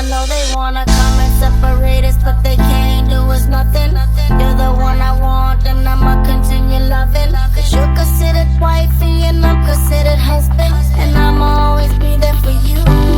I know they wanna come and separate us, but they can't do us nothing. You're the one I want, and I'ma continue loving. Cause you're considered wifey, and I'm considered husband, and I'ma always be there for you.